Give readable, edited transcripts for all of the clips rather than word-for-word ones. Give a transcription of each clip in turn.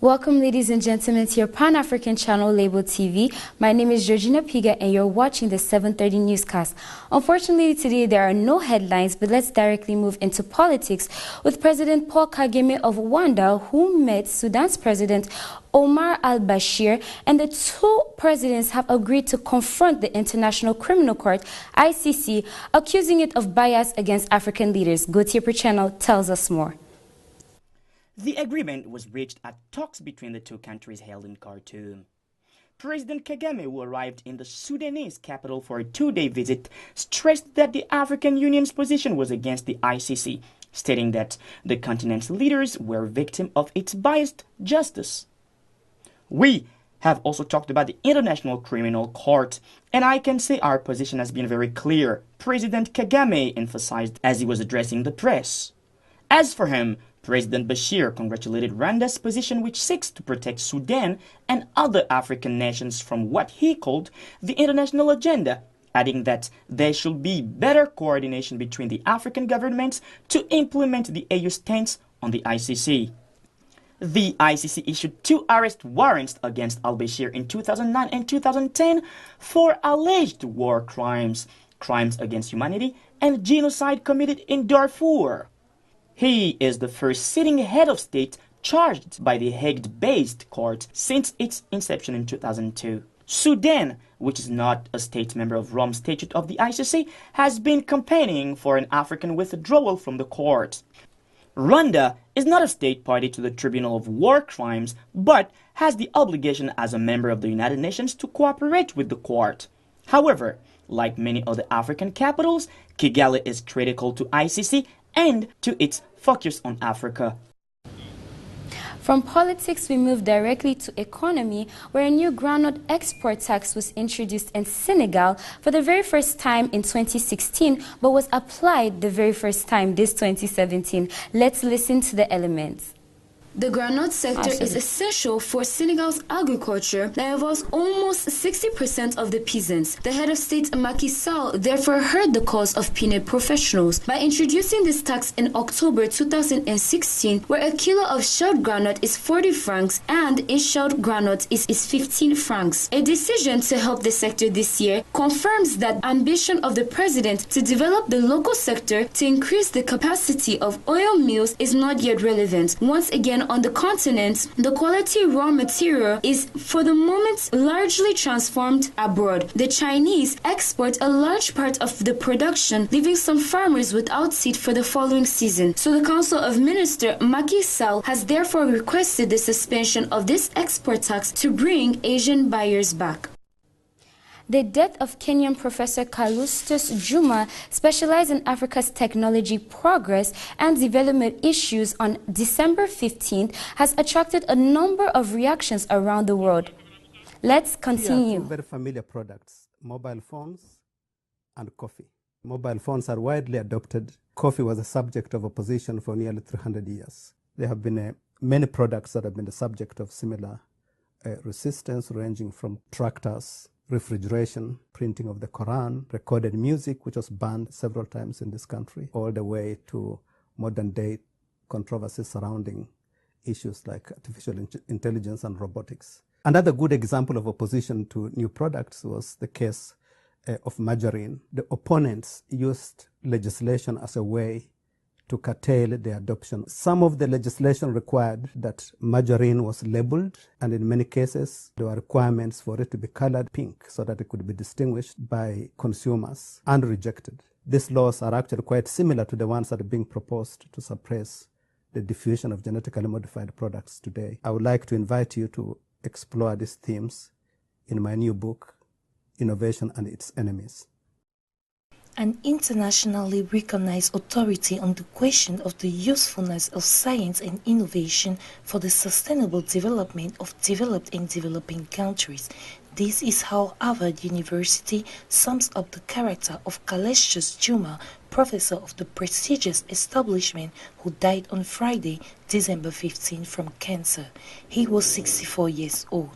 Welcome, ladies and gentlemen, to your Pan-African channel, Labeltv. My name is Georgina Piga, and you're watching the 7:30 newscast. Unfortunately, today there are no headlines, but let's directly move into politics with President Paul Kagame of Rwanda, who met Sudan's President Omar al-Bashir, and the two presidents have agreed to confront the International Criminal Court, ICC, accusing it of bias against African leaders. Gautier Pricheno tells us more. The agreement was reached at talks between the two countries held in Khartoum. President Kagame, who arrived in the Sudanese capital for a two-day visit, stressed that the African Union's position was against the ICC, stating that the continent's leaders were victims of its biased justice. We have also talked about the International Criminal Court, and I can say our position has been very clear, President Kagame emphasized as he was addressing the press. As for him, President Bashir congratulated Rwanda's position, which seeks to protect Sudan and other African nations from what he called the international agenda, adding that there should be better coordination between the African governments to implement the AU stance on the ICC. The ICC issued 2 arrest warrants against al-Bashir in 2009 and 2010 for alleged war crimes, crimes against humanity, and genocide committed in Darfur. He is the first sitting head of state charged by the Hague-based court since its inception in 2002. Sudan, which is not a state member of Rome Statute of the ICC, has been campaigning for an African withdrawal from the court. Rwanda is not a state party to the Tribunal of War Crimes, but has the obligation as a member of the United Nations to cooperate with the court. However, like many other African capitals, Kigali is critical to ICC and to its focus on Africa. From politics, we move directly to economy, where a new groundnut export tax was introduced in Senegal for the very first time in 2016, but was applied the very first time this 2017. Let's listen to the elements. The groundnut sector is essential for Senegal's agriculture that involves almost 60% of the peasants. The head of state Macky Sall therefore heard the calls of peanut professionals by introducing this tax in October 2016, where a kilo of shelled groundnut is 40 francs and a shelled groundnut is 15 francs. A decision to help the sector this year confirms that ambition of the president to develop the local sector to increase the capacity of oil mills is not yet relevant. Once again, on the continent, the quality raw material is for the moment largely transformed abroad. The Chinese export a large part of the production, leaving some farmers without seed for the following season. So the Council of Ministers, Macky Sall, has therefore requested the suspension of this export tax to bring Asian buyers back. The death of Kenyan Professor Callistus Juma, specialized in Africa's technology progress and development issues, on December 15th, has attracted a number of reactions around the world. Let's continue. Two very familiar products, mobile phones and coffee. Mobile phones are widely adopted. Coffee was a subject of opposition for nearly 300 years. There have been many products that have been the subject of similar resistance, ranging from tractors, refrigeration, printing of the Quran, recorded music, which was banned several times in this country, all the way to modern-day controversies surrounding issues like artificial intelligence and robotics. Another good example of opposition to new products was the case of margarine. The opponents used legislation as a way to curtail the adoption. Some of the legislation required that margarine was labeled, and in many cases there were requirements for it to be colored pink so that it could be distinguished by consumers, and rejected. These laws are actually quite similar to the ones that are being proposed to suppress the diffusion of genetically modified products today. I would like to invite you to explore these themes in my new book, Innovation and Its Enemies. An internationally recognized authority on the question of the usefulness of science and innovation for the sustainable development of developed and developing countries. This is how Harvard University sums up the character of Callistus Juma, professor of the prestigious establishment, who died on Friday, December 15, from cancer. He was 64 years old.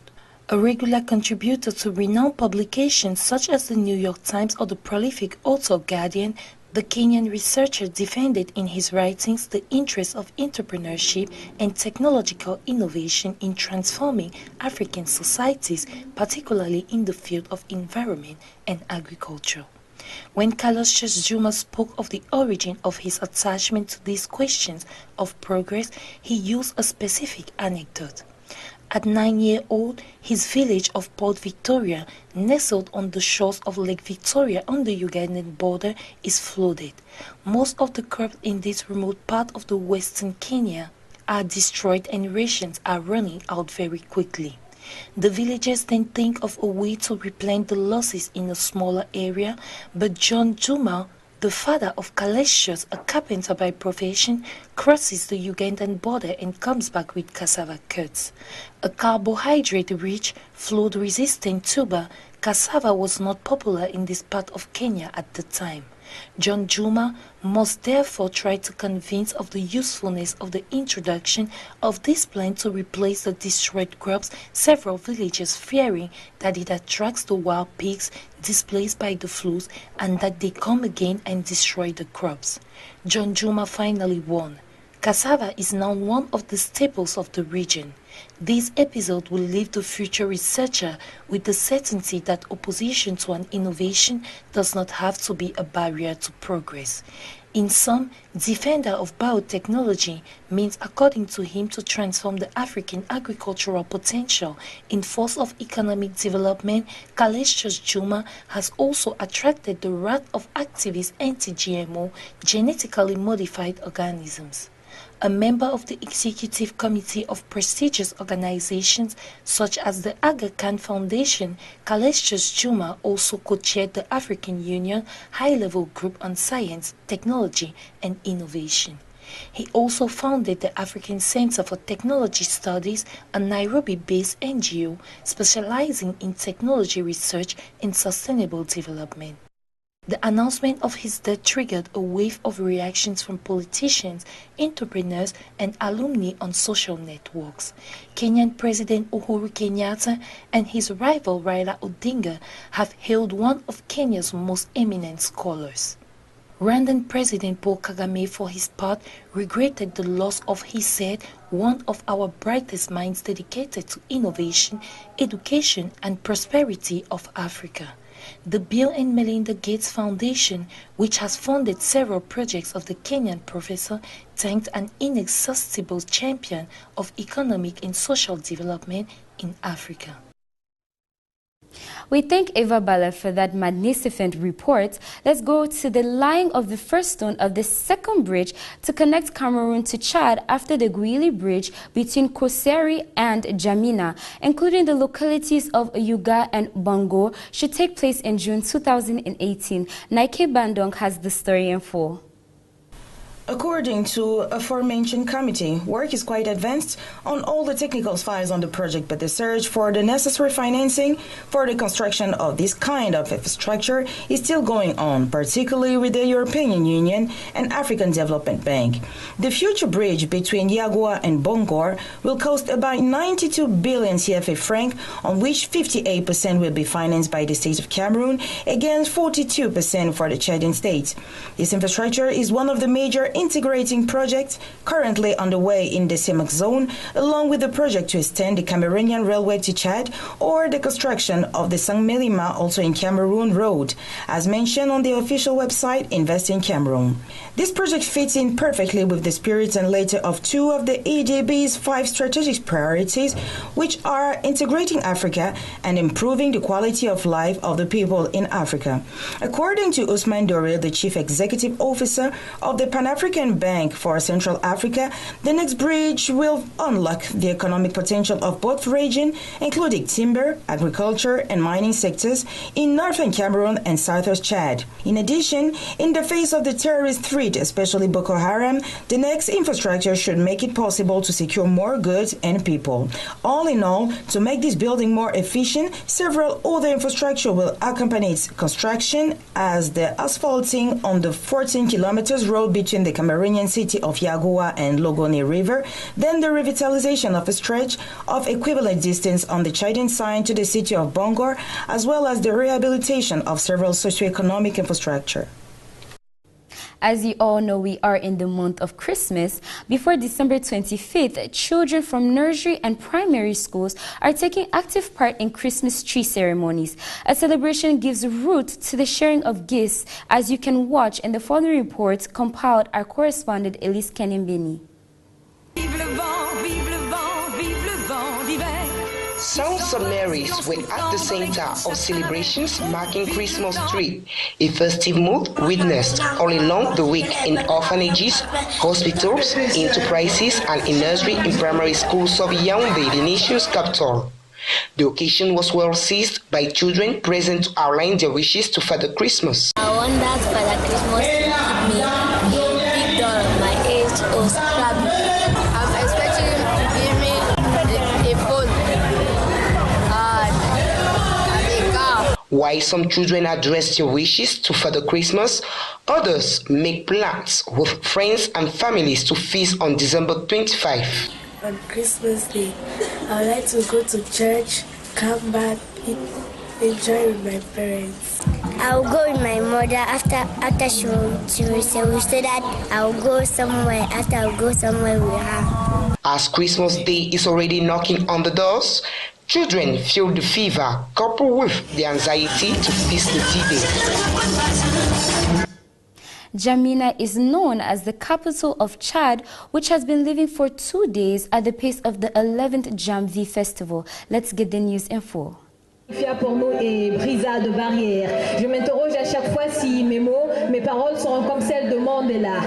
A regular contributor to renowned publications such as the New York Times or the prolific author Guardian, The Kenyan researcher defended in his writings the interest of entrepreneurship and technological innovation in transforming African societies, particularly in the field of environment and agriculture. When Cassius Juma spoke of the origin of his attachment to these questions of progress, he used a specific anecdote. At 9-year-old, his village of Port Victoria, nestled on the shores of Lake Victoria on the Ugandan border, is flooded. Most of the crops in this remote part of the western Kenya are destroyed and rations are running out very quickly. The villagers then think of a way to replant the losses in a smaller area, but John Juma, the father of Cassius, a carpenter by profession, crosses the Ugandan border and comes back with cassava curds. A carbohydrate-rich, flood-resistant tuber, cassava was not popular in this part of Kenya at the time. John Juma must therefore try to convince of the usefulness of the introduction of this plant to replace the destroyed crops, several villagers fearing that it attracts the wild pigs displaced by the floods and that they come again and destroy the crops. John Juma finally won. Cassava is now one of the staples of the region. This episode will leave the future researcher with the certainty that opposition to an innovation does not have to be a barrier to progress. In sum, defender of biotechnology means, according to him, to transform the African agricultural potential in force of economic development. Cassius Juma has also attracted the wrath of activist anti-GMO, genetically modified organisms. A member of the executive committee of prestigious organizations such as the Aga Khan Foundation, Cassius Juma also co-chaired the African Union High-Level Group on Science, Technology and Innovation. He also founded the African Center for Technology Studies, a Nairobi-based NGO specializing in technology research and sustainable development. The announcement of his death triggered a wave of reactions from politicians, entrepreneurs, and alumni on social networks. Kenyan President Uhuru Kenyatta and his rival Raila Odinga have hailed one of Kenya's most eminent scholars. Rwandan President Paul Kagame, for his part, regretted the loss of, he said, one of our brightest minds dedicated to innovation, education, and prosperity of Africa. The Bill and Melinda Gates Foundation, which has funded several projects of the Kenyan professor, thanked an inexhaustible champion of economic and social development in Africa. We thank Eva Bala for that magnificent report. Let's go to the laying of the first stone of the second bridge to connect Cameroon to Chad after the Guili Bridge between Koseri and Jamina, including the localities of Yuga and Bongo, should take place in June 2018. Nike Bandong has the story in full. According to a aforementioned committee, work is quite advanced on all the technical files on the project, but the search for the necessary financing for the construction of this kind of infrastructure is still going on, particularly with the European Union and African Development Bank. The future bridge between Yagua and Bongor will cost about 92 billion CFA franc, on which 58% will be financed by the state of Cameroon against 42% for the Chadian state. This infrastructure is one of the major integrating projects currently underway in the CEMAC zone, along with the project to extend the Cameroonian railway to Chad or the construction of the Saint-Melima, also in Cameroon, road, as mentioned on the official website Invest in Cameroon. This project fits in perfectly with the spirit and letter of two of the EDB's 5 strategic priorities, which are integrating Africa and improving the quality of life of the people in Africa. According to Ousmane Doré, the Chief Executive Officer of the Pan-African Bank for Central Africa, the next bridge will unlock the economic potential of both regions, including timber, agriculture, and mining sectors in northern Cameroon and southern Chad. In addition, in the face of the terrorist threat, especially Boko Haram, the next infrastructure should make it possible to secure more goods and people. All in all, to make this building more efficient, several other infrastructure will accompany its construction, as the asphalting on the 14 kilometers road between the Cameroonian city of Yagua and Logone River, then the revitalization of a stretch of equivalent distance on the Chadian side to the city of Bongor, as well as the rehabilitation of several socioeconomic infrastructure. As you all know, we are in the month of Christmas. Before December 25th, children from nursery and primary schools are taking active part in Christmas tree ceremonies. A celebration gives root to the sharing of gifts, as you can watch in the following report compiled our correspondent Elise Kenimbini. Sounds of merries were at the center of celebrations marking Christmas tree, a festive mood witnessed all along the week in orphanages, hospitals, enterprises, and in nursery and primary schools of Yaoundé, the nation's capital. The occasion was well seized by children present to outline their wishes to Father Christmas. I want that Father Christmas to give me a big doll of my age or Scrabble. I'm expecting him to give me a phone and a car. While some children address their wishes to Father Christmas, others make plans with friends and families to feast on December 25. On Christmas Day, I would like to go to church, come back, enjoy with my parents. I'll go with my mother after she will say that I'll go somewhere. After I'll go somewhere with her. As Christmas Day is already knocking on the doors, children feel the fever coupled with the anxiety to feast the D-Day. N'Djamena is known as the capital of Chad, which has been living for 2 days at the pace of the 11th Jamvi festival. Let's get the news in full. Pour nous et brisa de barrières. Je m'interroge à chaque fois si mes mots, mes paroles seront comme celles de Mandela.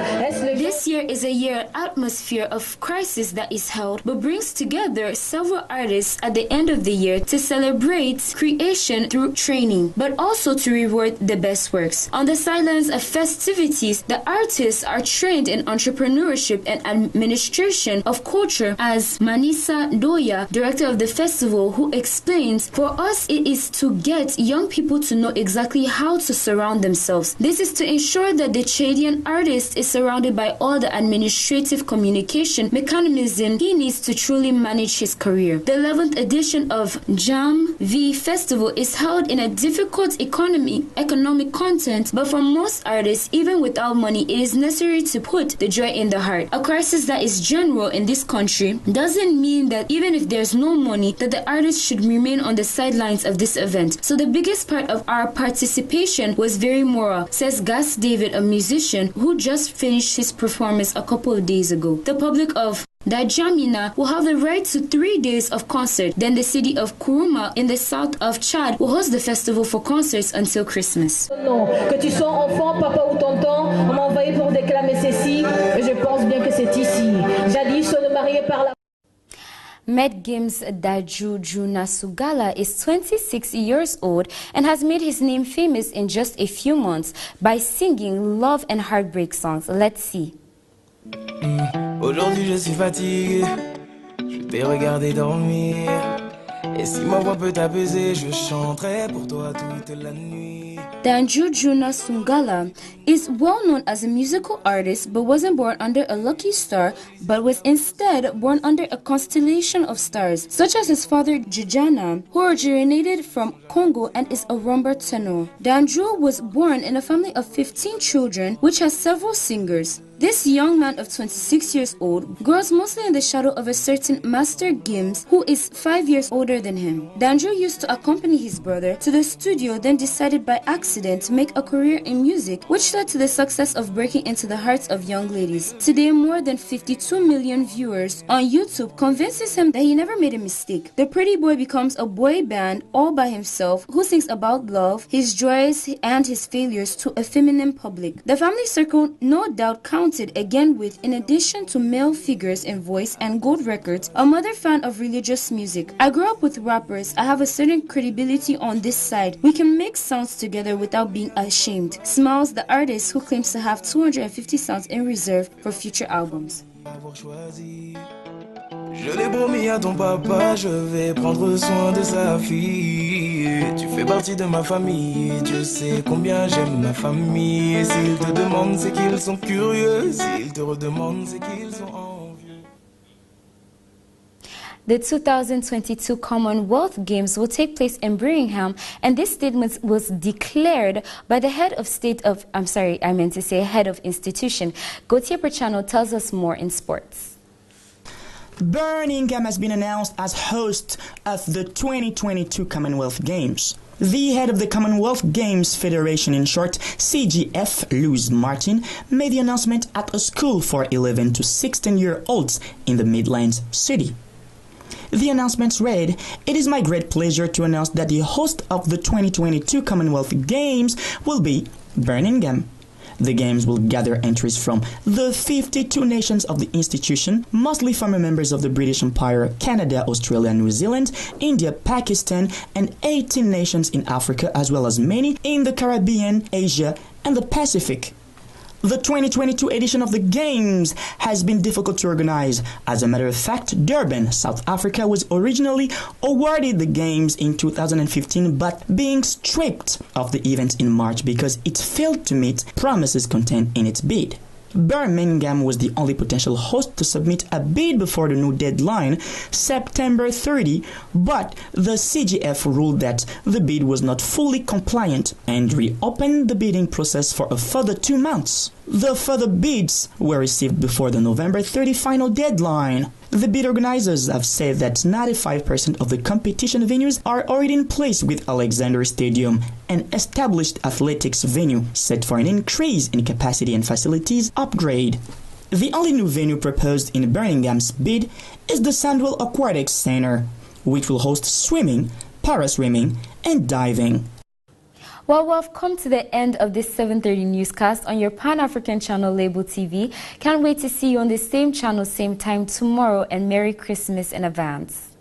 This year is a year atmosphere of crisis that is held, but brings together several artists at the end of the year to celebrate creation through training, but also to reward the best works. On the sidelines of festivities, the artists are trained in entrepreneurship and administration of culture, as Manisa Doya, director of the festival, who explains, for us it is to get young people to know exactly how to surround themselves. This is to ensure that the Chadian artist is surrounded by all the administrative communication mechanism he needs to truly manage his career. The 11th edition of Jamvi Festival is held in a difficult economic content, but for most artists, even without money, it is necessary to put the joy in the heart. A crisis that is general in this country doesn't mean that even if there's no money, that the artist should remain on the sidelines of this event. So the biggest part of our participation was very moral, says Gas David, a musician who just finished his performance a couple of days ago. The public of N'Djamena will have the right to 3 days of concert. Then the city of Kuruma in the south of Chad will host the festival for concerts until Christmas. Non, que tu sois enfant, papa ou tonton, on m'a envoyé pour déclamer ceci, et je pense bien que c'est ici. Jadis, on est marié par la Medgim's Daju Junasugala is 26 years old and has made his name famous in just a few months by singing love and heartbreak songs. Let's see. Aujourd'hui je suis fatigué, je t'ai regardé dormir. Et si ma voix peut t'apaiser, je chanterai pour toi toute la nuit. Daju Junasugala is well known as a musical artist, but wasn't born under a lucky star, but was instead born under a constellation of stars, such as his father Jujana, who originated from Congo and is a rumba tenor. Danju was born in a family of 15 children, which has several singers. This young man of 26 years old grows mostly in the shadow of a certain Master Gims, who is 5 years older than him. Danju used to accompany his brother to the studio, then decided by accident to make a career in music, which led to the success of breaking into the hearts of young ladies. Today, more than 52 million viewers on YouTube convinces him that he never made a mistake. The pretty boy becomes a boy band all by himself, who sings about love, his joys, and his failures to a feminine public. The family circle no doubt counted again with, in addition to male figures in voice and gold records, a mother fan of religious music. I grew up with rappers. I have a certain credibility on this side. We can make sounds together without being ashamed. Smiles, the artist who claims to have 250 sounds in reserve for future albums. Je l'ai promis à ton papa, je vais prendre soin de sa fille. Tu fais partie de ma famille, Dieu sait combien j'aime ma famille. S'ils te demandent, c'est qu'ils sont curieux. S'ils te redemandent, c'est qu'ils sont envieux. The 2022 Commonwealth Games will take place in Birmingham, and this statement was declared by the head of head of institution. Gautier Perchano tells us more in sports. Birmingham has been announced as host of the 2022 Commonwealth Games. The head of the Commonwealth Games Federation, in short, CGF, Louise Martin, made the announcement at a school for 11 to 16-year-olds in the Midlands city. The announcement read, "It is my great pleasure to announce that the host of the 2022 Commonwealth Games will be Birmingham. The Games will gather entries from the 52 nations of the institution, mostly former members of the British Empire, Canada, Australia, New Zealand, India, Pakistan, and 18 nations in Africa, as well as many in the Caribbean, Asia, and the Pacific. The 2022 edition of the Games has been difficult to organize. As a matter of fact, Durban, South Africa was originally awarded the Games in 2015, but being stripped of the event in March because it failed to meet promises contained in its bid. Birmingham was the only potential host to submit a bid before the new deadline, September 30, but the CGF ruled that the bid was not fully compliant and reopened the bidding process for a further 2 months. The further bids were received before the November 30 final deadline. The bid organizers have said that 95% of the competition venues are already in place, with Alexander Stadium, an established athletics venue, set for an increase in capacity and facilities upgrade. The only new venue proposed in Birmingham's bid is the Sandwell Aquatics Center, which will host swimming, para-swimming, and diving. Well, we've come to the end of this 7:30 newscast on your Pan-African channel, Labeltv. Can't wait to see you on the same channel, same time tomorrow, and Merry Christmas in advance.